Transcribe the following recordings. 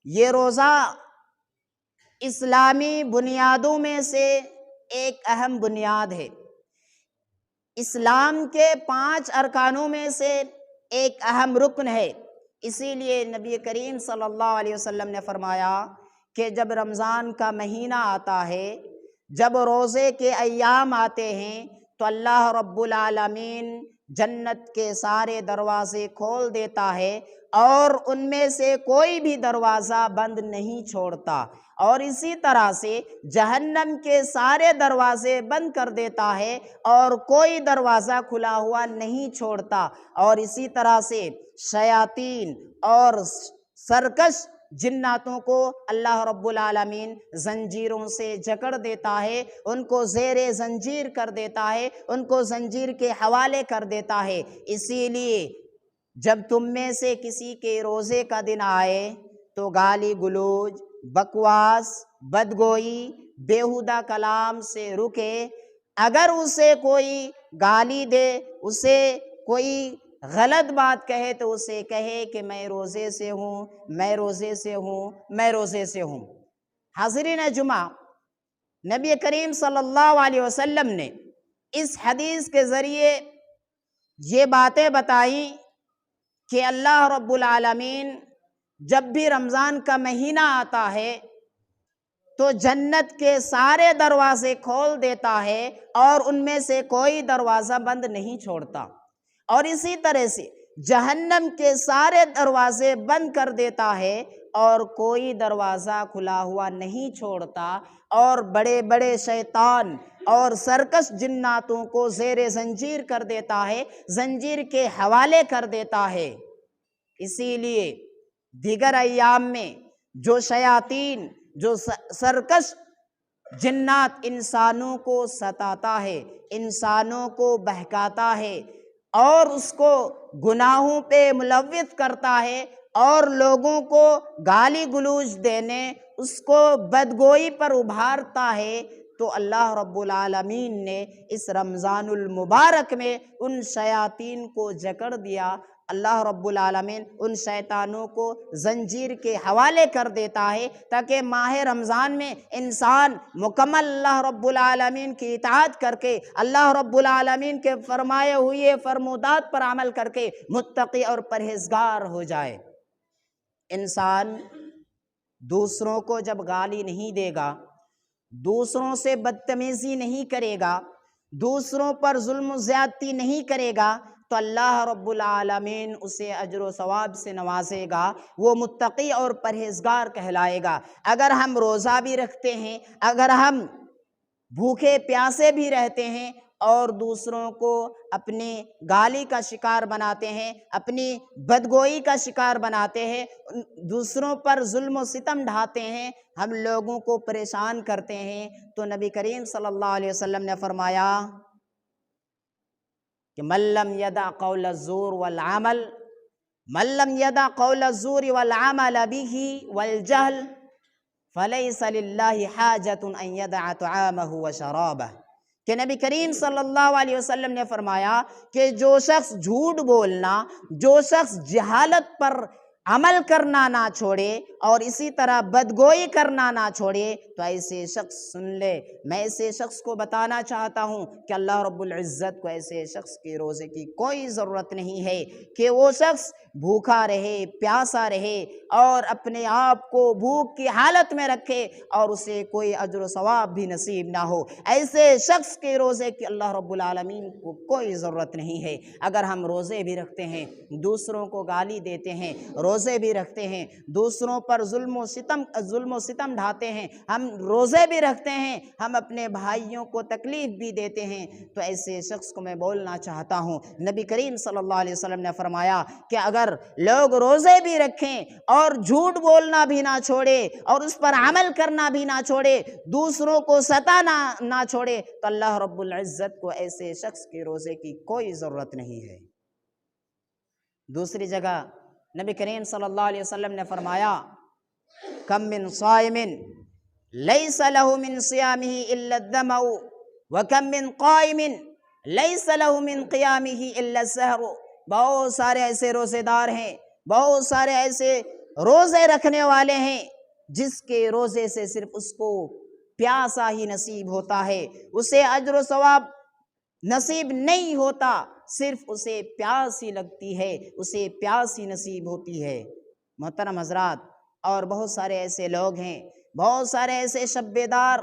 یہ روزہ اسلامی بنیادوں میں سے ایک اہم بنیاد ہے، اسلام کے 5 ارکانوں میں سے ایک اہم رکن ہے۔ اسی لیے نبی کریم صلی اللہ علیہ وسلم نے فرمایا کہ جب رمضان کا مہینہ آتا ہے، جب روزے کے ایام آتے ہیں تو اللہ رب العالمین جنت کے سارے دروازے کھول دیتا ہے اور ان میں سے کوئی بھی دروازہ بند نہیں چھوڑتا، اور اسی طرح سے جہنم کے سارے دروازے بند کر دیتا ہے اور کوئی دروازہ کھلا ہوا نہیں چھوڑتا، اور اسی طرح سے شیاطین اور سرکش جناتوں کو اللہ رب العالمین زنجیروں سے جکڑ دیتا ہے، ان کو زیر زنجیر کر دیتا ہے، ان کو زنجیر کے حوالے کر دیتا ہے۔ اسی لیے جب تم میں سے کسی کے روزے کا دن آئے تو گالی گلوچ، بکواس، بدگوئی، بیہودہ کلام سے رکے۔ اگر اسے کوئی گالی دے، اسے کوئی غلط بات کہے تو اسے کہے کہ میں روزے سے ہوں، میں روزے سے ہوں، میں روزے سے ہوں۔ حاضرین جمعہ، نبی کریم صلی اللہ علیہ وسلم نے اس حدیث کے ذریعے یہ باتیں بتائیں کہ اللہ رب العالمین جب بھی رمضان کا مہینہ آتا ہے تو جنت کے سارے دروازے کھول دیتا ہے اور ان میں سے کوئی دروازہ بند نہیں چھوڑتا، اور اسی طرح سے جہنم کے سارے دروازے بند کر دیتا ہے اور کوئی دروازہ کھلا ہوا نہیں چھوڑتا، اور بڑے بڑے شیطان اور سرکش جناتوں کو زیر زنجیر کر دیتا ہے، زنجیر کے حوالے کر دیتا ہے۔ اسی لیے دیگر ایام میں جو شیاطین، جو سرکش جنات انسانوں کو ستاتا ہے، انسانوں کو بہکاتا ہے اور اس کو گناہوں پہ ملوث کرتا ہے اور لوگوں کو گالی گلوچ دینے، اس کو بدگوئی پر ابھارتا ہے، تو اللہ رب العالمین نے اس رمضان المبارک میں ان شیاطین کو جکڑ دیا۔ اللہ رب العالمین ان شیطانوں کو زنجیر کے حوالے کر دیتا ہے تاکہ ماہ رمضان میں انسان مکمل اللہ رب العالمین کی اطاعت کر کے، اللہ رب العالمین کے فرمائے ہوئے فرمودات پر عمل کر کے متقی اور پرہیزگار ہو جائے۔ انسان دوسروں کو جب گالی نہیں دے گا، دوسروں سے بدتمیزی نہیں کرے گا، دوسروں پر ظلم و زیادتی نہیں کرے گا تو اللہ رب العالمین اسے اجر و ثواب سے نوازے گا، وہ متقی اور پرہیزگار کہلائے گا۔ اگر ہم روزہ بھی رکھتے ہیں، اگر ہم بھوکے پیاسے بھی رہتے ہیں اور دوسروں کو اپنی گالی کا شکار بناتے ہیں، اپنی بدگوئی کا شکار بناتے ہیں، دوسروں پر ظلم و ستم ڈھاتے ہیں، ہم لوگوں کو پریشان کرتے ہیں، تو نبی کریم صلی اللہ علیہ وسلم نے فرمایا کہ من لم یدع قول الزور والعمل به والجہل فلیس للہ حاجۃ ان یدع طعامہ وشرابہ، کہ نبی کریم صلی اللہ علیہ وسلم نے فرمایا کہ جو شخص جھوٹ بولنا، جو شخص جہالت پر عمل کرنا نہ چھوڑے اور اسی طرح بدگوئی کرنا نہ چھوڑے، تو ایسے شخص سن لے، میں ایسے شخص کو بتانا چاہتا ہوں کہ اللہ رب العزت کو ایسے شخص کے روزے کی کوئی ضرورت نہیں ہے کہ وہ شخص بھوکا رہے، پیاسا رہے اور اپنے آپ کو بھوک کی حالت میں رکھے اور اسے کوئی اجر و ثواب بھی نصیب نہ ہو۔ ایسے شخص کے روزے کی اللہ رب العالمین کو کوئی ضرورت نہیں ہے۔ اگر ہم روزے بھی رکھتے ہیں، دوسروں کو گالی دیتے ہیں، روزے بھی رکھتے ہیں، دوسروں پر ظلم و ستم ڈھاتے ہیں، ہم روزے بھی رکھتے ہیں، ہم اپنے بھائیوں کو تکلیف بھی دیتے ہیں، تو ایسے شخص کو میں بولنا چاہتا ہوں، نبی کریم صلی اللہ علیہ وسلم نے فرمایا کہ اگر لوگ روزے بھی رکھیں اور جھوٹ بولنا بھی نہ چھوڑے اور اس پر عمل کرنا بھی نہ چھوڑے، دوسروں کو ستانا نہ چھوڑے، تو اللہ رب العزت کو ایسے شخص کے روزے کی کوئی ضرورت نہیں ہے۔ دوسری جگہ نبی کریم صلی اللہ علیہ وسلم نے فرمایا کم من صائم لیس له من صیامہ الا الظمأ وکم من قائم لیس له من قیامہ الا السہر۔ بہت سارے ایسے روزے دار ہیں، بہت سارے ایسے روزے رکھنے والے ہیں جس کے روزے سے صرف اس کو پیاسا ہی نصیب ہوتا ہے، اسے اجر و ثواب نصیب نہیں ہوتا، صرف اسے پیاس ہی لگتی ہے، اسے پیاس ہی نصیب ہوتی ہے۔ محترم حضرات، اور بہت سارے ایسے لوگ ہیں، بہت سارے ایسے شب بیدار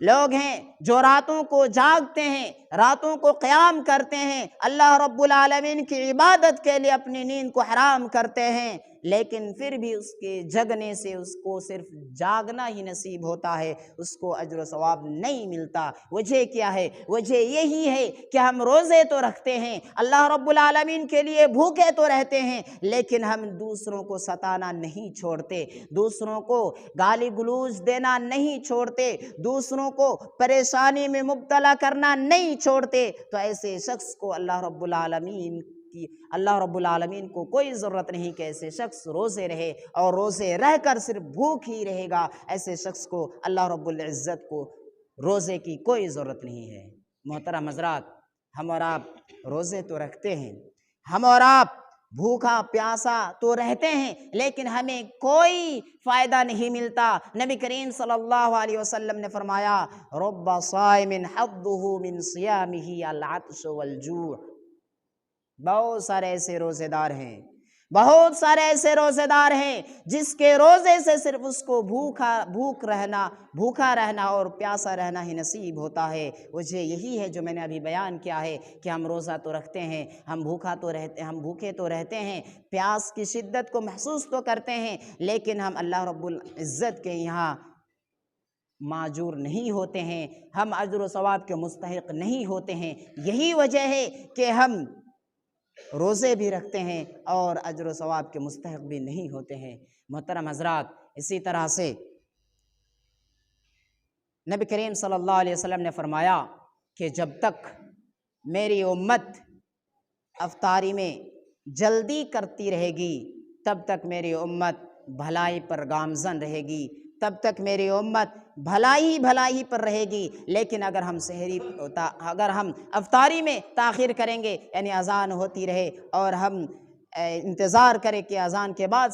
لوگ ہیں جو راتوں کو جاگتے ہیں، راتوں کو قیام کرتے ہیں، اللہ رب العالمین کی عبادت کے لیے اپنی نیند کو حرام کرتے ہیں، لیکن پھر بھی اس کے جگنے سے اس کو صرف جاگنا ہی نصیب ہوتا ہے، اس کو اجر و ثواب نہیں ملتا۔ وجہ کیا ہے؟ وجہ یہی ہے کہ ہم روزے تو رکھتے ہیں، اللہ رب العالمین کے لیے بھوکے تو رہتے ہیں، لیکن ہم دوسروں کو ستانا نہیں چھوڑتے، دوسروں کو گالی گلوچ دینا نہیں چھوڑتے، دوسروں کو پریشانی میں مبتلا کرنا نہیں چھوڑتے، تو ایسے شخص کو اللہ رب العالمین کو کوئی ضرورت نہیں کہ ایسے شخص روزے رہے، اور روزے رہ کر صرف بھوک ہی رہے گا، ایسے شخص کو اللہ رب العزت کو روزے کی کوئی ضرورت نہیں ہے۔ محترم حضرات، ہم اور آپ روزے تو رکھتے ہیں، ہم اور آپ بھوکا پیاسا تو رہتے ہیں، لیکن ہمیں کوئی فائدہ نہیں ملتا۔ نبی کریم صلی اللہ علیہ وسلم نے فرمایا، رب صائم حظہ من صیامہ العطش والجوع۔ بہت سارے ایسے روزے دار ہیں، بہت سارے ایسے روزے دار ہیں جس کے روزے سے صرف اس کو بھوکا رہنا اور پیاسا رہنا ہی نصیب ہوتا ہے۔ وجہ یہی ہے جو میں نے ابھی بیان کیا ہے کہ ہم روزہ تو رکھتے ہیں، ہم بھوکے تو رہتے ہیں، پیاس کی شدت کو محسوس تو کرتے ہیں، لیکن ہم اللہ رب العزت کے یہاں معذور نہیں ہوتے ہیں، ہم اجر و ثواب کے مستحق نہیں ہوتے ہیں۔ یہی وجہ ہے کہ ہم روزے بھی رکھتے ہیں اور اجر و ثواب کے مستحق بھی نہیں ہوتے ہیں۔ محترم حضرات، اسی طرح سے نبی کریم صلی اللہ علیہ وسلم نے فرمایا کہ جب تک میری امت افطاری میں جلدی کرتی رہے گی تب تک میری امت بھلائی پر گامزن رہے گی، تب تک میری امت بھلائی پر رہے گی، لیکن اگر ہم افطاری میں تاخیر کریں گے، یعنی اذان ہوتی رہے اور ہم انتظار کریں کہ اذان کے بعد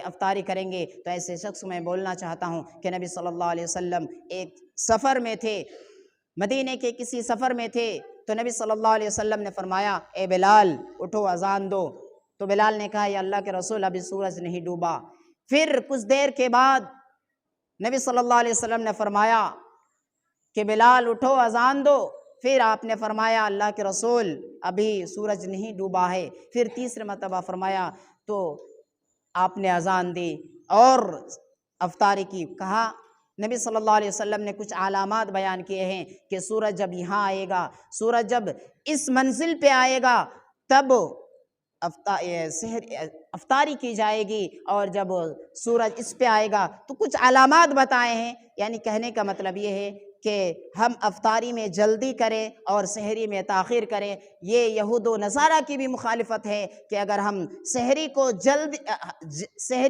افطاری کریں گے، تو ایسے شخص میں بولنا چاہتا ہوں کہ نبی صلی اللہ علیہ وسلم ایک سفر میں تھے، مدینے کے کسی سفر میں تھے، تو نبی صلی اللہ علیہ وسلم نے فرمایا، اے بلال اٹھو اذان دو۔ تو بلال نے کہا، یا اللہ کے رسول ابھی سورج نہیں ڈوبا۔ پھر کچھ دیر کے بعد نبی صلی اللہ علیہ وسلم نے فرمایا کہ بلال اٹھو اذان دو۔ پھر آپ نے فرمایا، اللہ کے رسول ابھی سورج نہیں ڈوبا ہے۔ پھر تیسرے مرتبہ فرمایا تو آپ نے اذان دی اور افطاری کی۔ کہا نبی صلی اللہ علیہ وسلم نے کچھ علامات بیان کیے ہیں کہ سورج جب یہاں آئے گا، سورج جب اس منزل پہ آئے گا تب افطاری کی جائے گی، اور جب سورج اس پہ آئے گا تو کچھ علامات بتائے ہیں۔ یعنی کہنے کا مطلب یہ ہے کہ ہم افطاری میں جلدی کریں اور سحری میں تاخیر کریں۔ یہ یہود و نصارہ کی بھی مخالفت ہے کہ اگر ہم سحری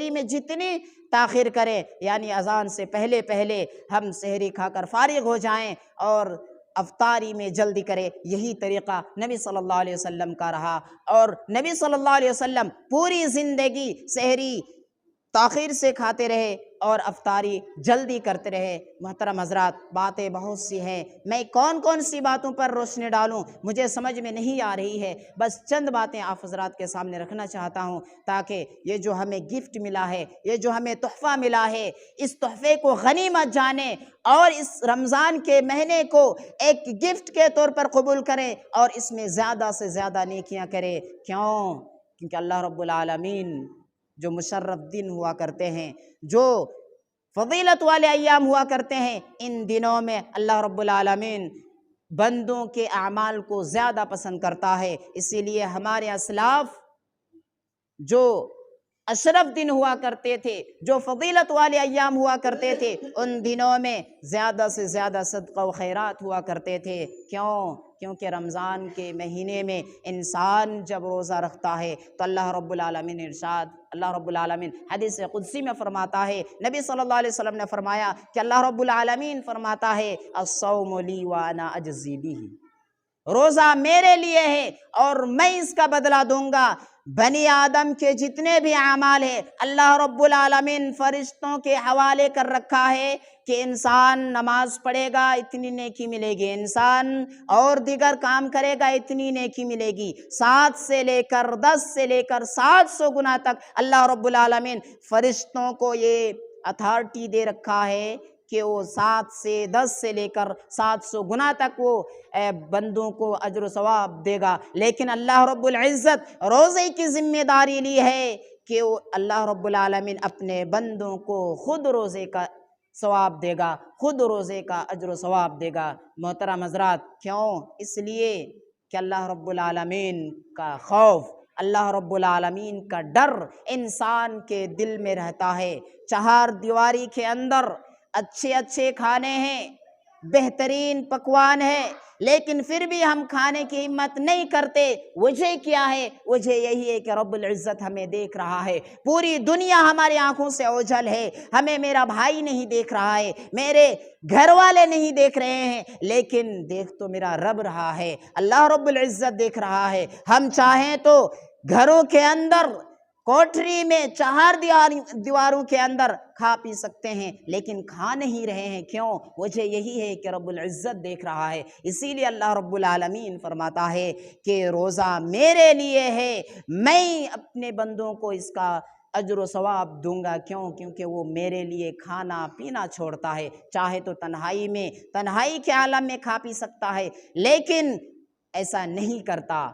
میں جتنی تاخیر کریں، یعنی اذان سے پہلے ہم سحری کھا کر فارغ ہو جائیں اور افطاری میں جلدی کرے، یہی طریقہ نبی صلی اللہ علیہ وسلم کا رہا، اور نبی صلی اللہ علیہ وسلم پوری زندگی سحری تاخیر سے کھاتے رہے اور افطاری جلدی کرتے رہے۔ محترم حضرات، باتیں بہت سی ہیں، میں کون سی باتوں پر روشنی ڈالوں مجھے سمجھ میں نہیں آ رہی ہے، بس چند باتیں آپ حضرات کے سامنے رکھنا چاہتا ہوں تاکہ یہ جو ہمیں گفٹ ملا ہے، یہ جو ہمیں تحفہ ملا ہے، اس تحفے کو غنیمت جانیں اور اس رمضان کے مہینے کو ایک گفٹ کے طور پر قبول کریں اور اس میں زیادہ سے زیادہ نیکیاں کریں۔ کیونکہ اللہ رب العالمین جو مشرف دن ہوا کرتے ہیں، جو فضیلت والے ایام ہوا کرتے ہیں، ان دنوں میں اللہ رب العالمین بندوں کے اعمال کو زیادہ پسند کرتا ہے۔ اسی لیے ہمارے اسلاف جو اشرف دن ہوا کرتے تھے، جو فضیلت والے ایام ہوا کرتے تھے، ان دنوں میں زیادہ سے زیادہ صدقہ و خیرات ہوا کرتے تھے۔ کیونکہ رمضان کے مہینے میں انسان جب روزہ رکھتا ہے تو اللہ رب العالمین حدیث قدسی میں فرماتا ہے، نبی صلی اللہ علیہ وسلم نے فرمایا کہ اللہ رب العالمین فرماتا ہے، الصوم لی وانا اجزی بہ، روزہ میرے لیے ہے اور میں اس کا بدلہ دوں گا۔ بنی آدم کے جتنے بھی اعمال ہیں اللہ رب العالمین فرشتوں کے حوالے کر رکھا ہے کہ انسان نماز پڑھے گا اتنی نیکی ملے گی، انسان اور دیگر کام کرے گا اتنی نیکی ملے گی۔ 7 سے لے کر 10 سے لے کر 700 گنا تک اللہ رب العالمین فرشتوں کو یہ اتھارٹی دے رکھا ہے کہ وہ 7 سے 10 سے لے کر 700 گنا تک وہ بندوں کو اجر و ثواب دے گا۔ لیکن اللہ رب العزت روزے کی ذمہ داری لی ہے کہ وہ اللہ رب العالمین اپنے بندوں کو خود روزے کا ثواب دے گا، خود روزے کا اجر و ثواب دے گا۔ محترم حضرات، کیوں؟ اس لیے کہ اللہ رب العالمین کا خوف، اللہ رب العالمین کا ڈر انسان کے دل میں رہتا ہے۔ 4 دیواری کے اندر اچھے اچھے کھانے ہیں، بہترین پکوان ہے، لیکن پھر بھی ہم کھانے کی ہمت نہیں کرتے۔ وجہ کیا ہے؟ وجہ یہی ہے کہ رب العزت ہمیں دیکھ رہا ہے، پوری دنیا ہماری آنکھوں سے اوجھل ہے، ہمیں میرا بھائی نہیں دیکھ رہا ہے، میرے گھر والے نہیں دیکھ رہے ہیں، لیکن دیکھ تو میرا رب رہا ہے، اللہ رب العزت دیکھ رہا ہے۔ ہم چاہیں تو گھروں کے اندر کوٹری میں 4 دیواروں کے اندر کھا پی سکتے ہیں، لیکن کھا نہیں رہے ہیں۔ کیوں؟ وجہ یہی ہے کہ رب العزت دیکھ رہا ہے۔ اسی لیے اللہ رب العالمین فرماتا ہے کہ روزہ میرے لیے ہے، میں اپنے بندوں کو اس کا اجر و ثواب دوں گا۔ کیوں؟ کیونکہ وہ میرے لیے کھانا پینا چھوڑتا ہے، چاہے تو تنہائی کے عالم میں کھا پی سکتا ہے، لیکن ایسا نہیں کرتا۔